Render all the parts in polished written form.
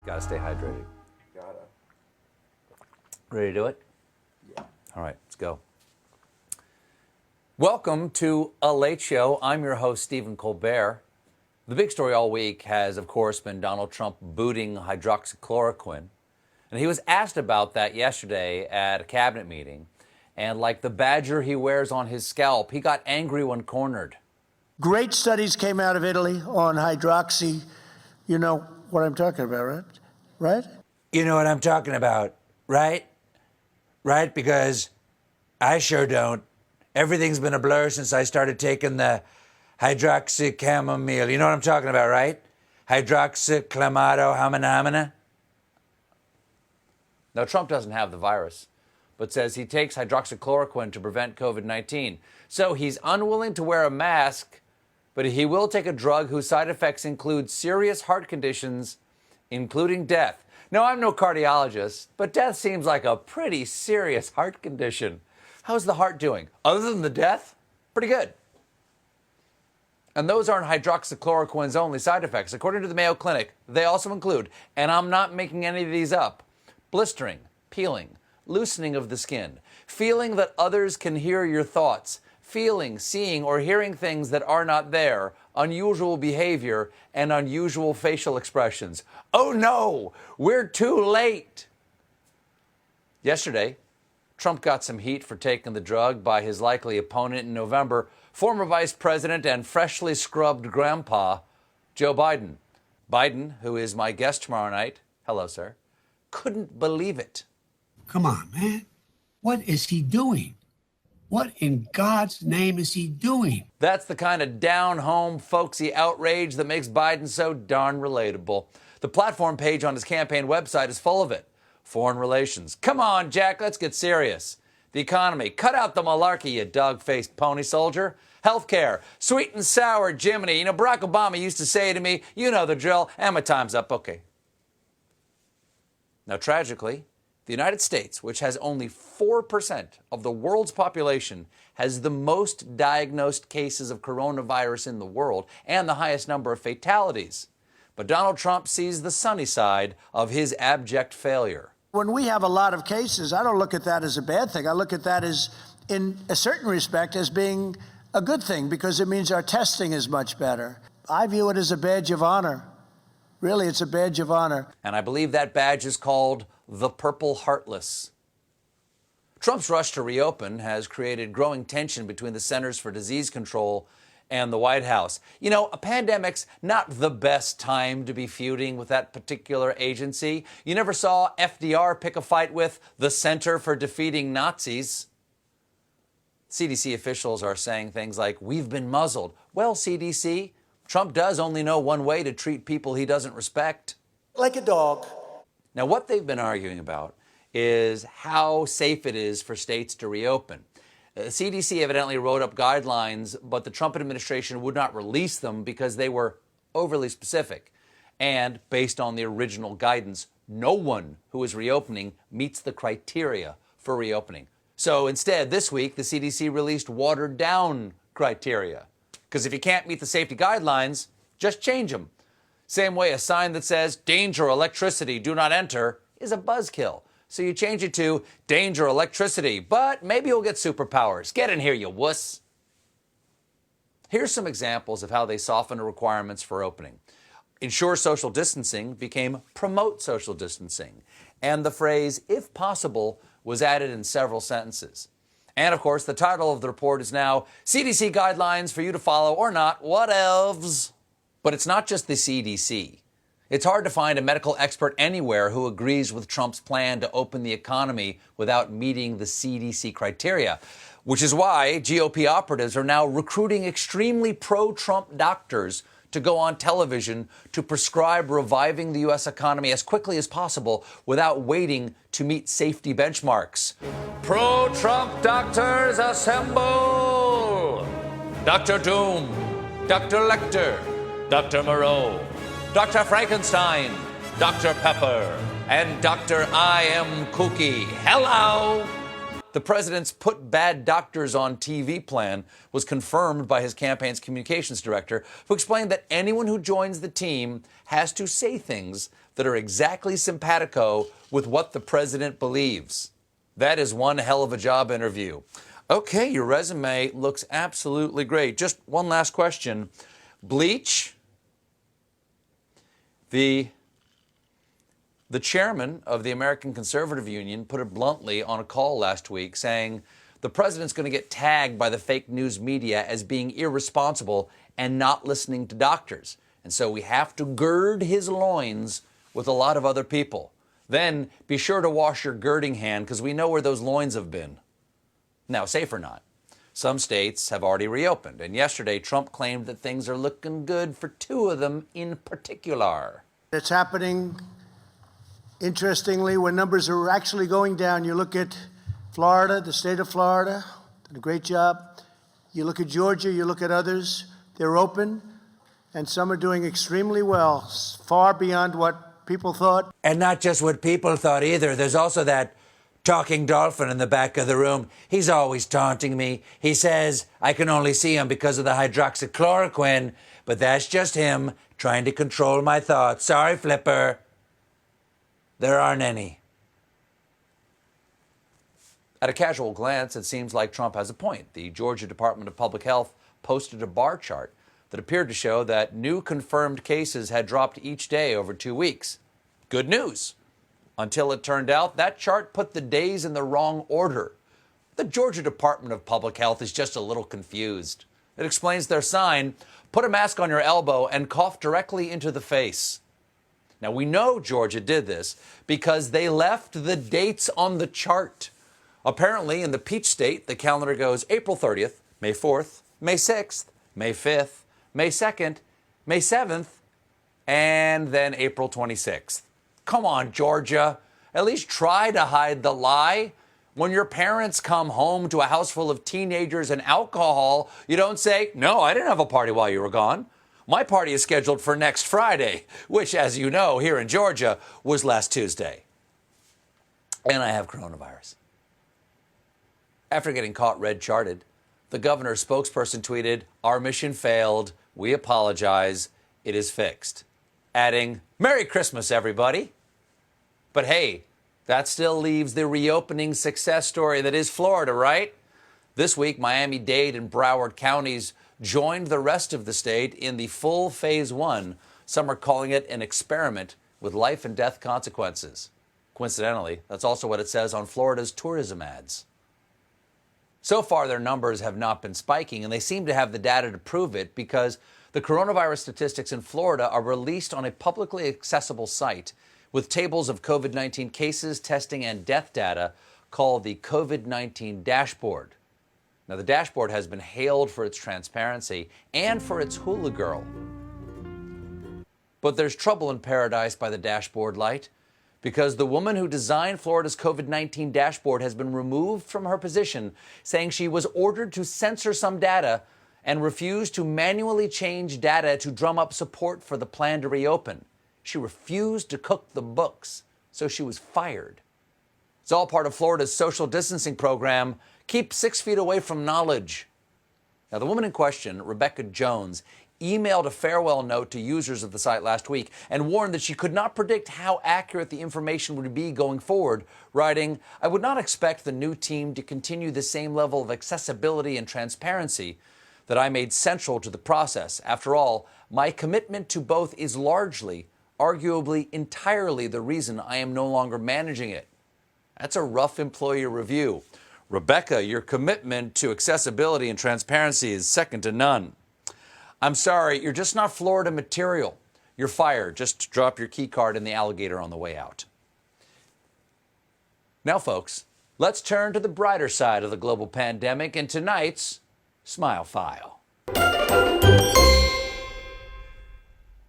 Gotta stay hydrated. Gotta. Ready to do it? Yeah. All right, let's go. Welcome to A Late Show. I'm your host, Stephen Colbert. The big story all week has, of course, been Donald Trump booting hydroxychloroquine. And he was asked about that yesterday at a cabinet meeting. And like the badger he wears on his scalp, he got angry when cornered. Great studies came out of Italy on hydroxy. You know what I'm talking about, right? Right? You know what I'm talking about, right? Right? Because I sure don't. Everything's been a blur since I started taking the hydroxychamomile. You know what I'm talking about, right? Hydroxyclamato hamina. Now, Trump doesn't have the virus, but says he takes hydroxychloroquine to prevent COVID-19. So he's unwilling to wear a mask, but he will take a drug whose side effects include serious heart conditions, including death. Now, I'm no cardiologist, but death seems like a pretty serious heart condition. How's the heart doing? Other than the death, pretty good. And those aren't hydroxychloroquine's only side effects. According to the Mayo Clinic, they also include, and I'm not making any of these up, blistering, peeling, loosening of the skin, feeling that others can hear your thoughts, feeling, seeing, or hearing things that are not there, unusual behavior, and unusual facial expressions. Oh no, we're too late. Yesterday, Trump got some heat for taking the drug by his likely opponent in November, former vice president and freshly scrubbed grandpa, Joe Biden. Biden, who is my guest tomorrow night, hello, sir, couldn't believe it. Come on, man. What is he doing? What in God's name is he doing? That's the kind of down-home, folksy outrage that makes Biden so darn relatable. The platform page on his campaign website is full of it. Foreign relations. Come on, Jack, let's get serious. The economy. Cut out the malarkey, you dog-faced pony soldier. Healthcare. Sweet and sour Jiminy. You know, Barack Obama used to say to me, you know the drill, and my time's up. Okay. Now, tragically, the United States, which has only 4% of the world's population, has the most diagnosed cases of coronavirus in the world and the highest number of fatalities. But Donald Trump sees the sunny side of his abject failure. When we have a lot of cases, I don't look at that as a bad thing. I look at that as, in a certain respect, as being a good thing because it means our testing is much better. I view it as a badge of honor. Really, it's a badge of honor. And I believe that badge is called the Purple Heartless. Trump's rush to reopen has created growing tension between the Centers for Disease Control and the White House. You know, a pandemic's not the best time to be feuding with that particular agency. You never saw FDR pick a fight with the Center for Defeating Nazis. CDC officials are saying things like, we've been muzzled. Well, CDC, Trump does only know one way to treat people he doesn't respect. Like a dog. Now, what they've been arguing about is how safe it is for states to reopen. CDC evidently wrote up guidelines, but the Trump administration would not release them because they were overly specific. And based on the original guidance, no one who is reopening meets the criteria for reopening. So instead, this week, the CDC released watered-down criteria. Because if you can't meet the safety guidelines, just change them. Same way a sign that says, danger, electricity, do not enter, is a buzzkill. So you change it to danger, electricity, but maybe you'll get superpowers. Get in here, you wuss. Here's some examples of how they softened the requirements for opening. Ensure social distancing became promote social distancing. And the phrase, if possible, was added in several sentences. And of course, the title of the report is now CDC guidelines for you to follow or not, whatevs. But it's not just the CDC. It's hard to find a medical expert anywhere who agrees with Trump's plan to open the economy without meeting the CDC criteria, which is why GOP operatives are now recruiting extremely pro-Trump doctors to go on television to prescribe reviving the U.S. economy as quickly as possible without waiting to meet safety benchmarks. Pro-Trump doctors assemble! Dr. Doom, Dr. Lecter, Dr. Moreau, Dr. Frankenstein, Dr. Pepper, and Dr. I Am Cookie. Hello! The president's put bad doctors on TV plan was confirmed by his campaign's communications director, who explained that anyone who joins the team has to say things that are exactly simpatico with what the president believes. That is one hell of a job interview. Okay, your resume looks absolutely great. Just one last question. Bleach, the chairman of the American Conservative Union put it bluntly on a call last week, saying the president's going to get tagged by the fake news media as being irresponsible and not listening to doctors. And so we have to gird his loins with a lot of other people. Then be sure to wash your girding hand, because we know where those loins have been. Now, safe or not, some states have already reopened. And yesterday, Trump claimed that things are looking good for 2 of them in particular. It's happening, interestingly, when numbers are actually going down. You look at Florida, the state of Florida, did a great job. You look at Georgia, you look at others, they're open, and some are doing extremely well, far beyond what people thought. And not just what people thought either. There's also that talking dolphin in the back of the room. He's always taunting me. He says I can only see him because of the hydroxychloroquine, but that's just him trying to control my thoughts. Sorry, Flipper. There aren't any. At a casual glance, it seems like Trump has a point. The Georgia Department of Public Health posted a bar chart that appeared to show that new confirmed cases had dropped each day over 2 weeks. Good news. Until it turned out that chart put the days in the wrong order. The Georgia Department of Public Health is just a little confused. It explains their sign, put a mask on your elbow and cough directly into the face. Now, we know Georgia did this because they left the dates on the chart. Apparently, in the Peach State, the calendar goes April 30th, May 4th, May 6th, May 5th, May 2nd, May 7th, and then April 26th. Come on, Georgia. At least try to hide the lie. When your parents come home to a house full of teenagers and alcohol, you don't say, no, I didn't have a party while you were gone. My party is scheduled for next Friday, which, as you know, here in Georgia, was last Tuesday. And I have coronavirus. After getting caught red-charted, the governor's spokesperson tweeted, our mission failed. We apologize. It is fixed. Adding, Merry Christmas, everybody. But hey, that still leaves the reopening success story that is Florida, right? This week, Miami-Dade and Broward counties joined the rest of the state in the full phase 1. Some are calling it an experiment with life and death consequences. Coincidentally, that's also what it says on Florida's tourism ads. So far, their numbers have not been spiking, and they seem to have the data to prove it because the coronavirus statistics in Florida are released on a publicly accessible site with tables of COVID-19 cases, testing, and death data called the COVID-19 Dashboard. Now, the dashboard has been hailed for its transparency and for its hula girl. But there's trouble in paradise by the dashboard light, because the woman who designed Florida's COVID-19 dashboard has been removed from her position, saying she was ordered to censor some data and refused to manually change data to drum up support for the plan to reopen. She refused to cook the books, so she was fired. It's all part of Florida's social distancing program, Keep 6 feet away from knowledge. Now, the woman in question, Rebecca Jones, emailed a farewell note to users of the site last week and warned that she could not predict how accurate the information would be going forward, writing, I would not expect the new team to continue the same level of accessibility and transparency that I made central to the process. After all, my commitment to both is largely, arguably entirely the reason I am no longer managing it. That's a rough employee review. Rebecca, your commitment to accessibility and transparency is second to none. I'm sorry, you're just not Florida material. You're fired. Just drop your key card in the alligator on the way out. Now, folks, let's turn to the brighter side of the global pandemic in tonight's Smile File.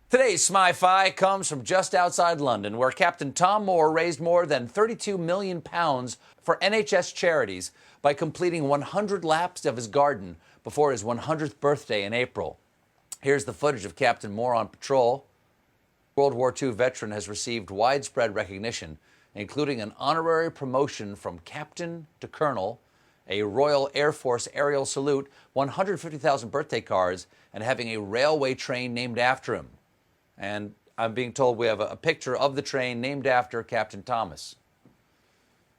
Today's Smile File comes from just outside London, where Captain Tom Moore raised more than £32 million for NHS charities by completing 100 laps of his garden before his 100th birthday in April. Here's the footage of Captain Moore on patrol. World War II veteran has received widespread recognition, including an honorary promotion from captain to colonel, a Royal Air Force aerial salute, 150,000 birthday cards, and having a railway train named after him. And I'm being told we have a picture of the train named after Captain Thomas.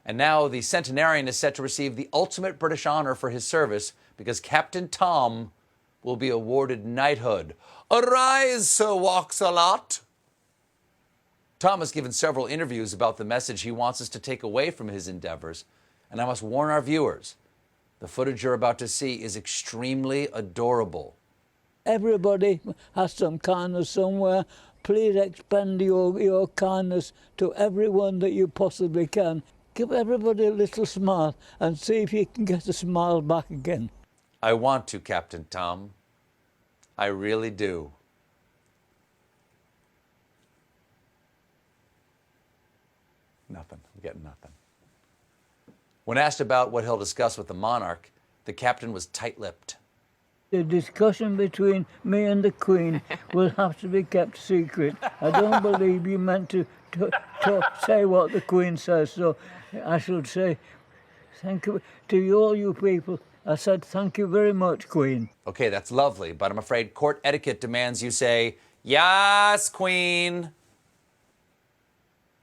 And now the centenarian is set to receive the ultimate British honor for his service because Captain Tom will be awarded knighthood. Arise, Sir Walks-a-Lot. Tom has given several interviews about the message he wants us to take away from his endeavors, and I must warn our viewers, the footage you're about to see is extremely adorable. Everybody has some kindness somewhere. Please expend your kindness to everyone that you possibly can. Give everybody a little smile and see if you can get a smile back again. I want to, Captain Tom. I really do. Nothing. I'm getting nothing. When asked about what he'll discuss with the monarch, the captain was tight-lipped. The discussion between me and the Queen will have to be kept secret. I don't believe you meant to say what the Queen says, so I should say thank you to all you people. I said thank you very much, Queen. Okay, that's lovely, but I'm afraid court etiquette demands you say, "Yes, Queen."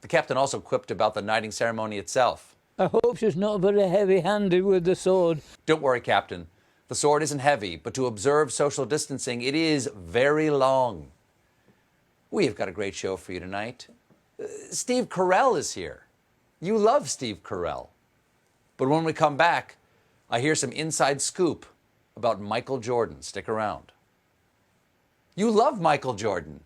The captain also quipped about the knighting ceremony itself. I hope she's not very heavy-handed with the sword. Don't worry, Captain. The sword isn't heavy, but to observe social distancing, it is very long. We have got a great show for you tonight. Steve Carell is here. You love Steve Carell. But when we come back, I hear some inside scoop about Michael Jordan. Stick around. You love Michael Jordan.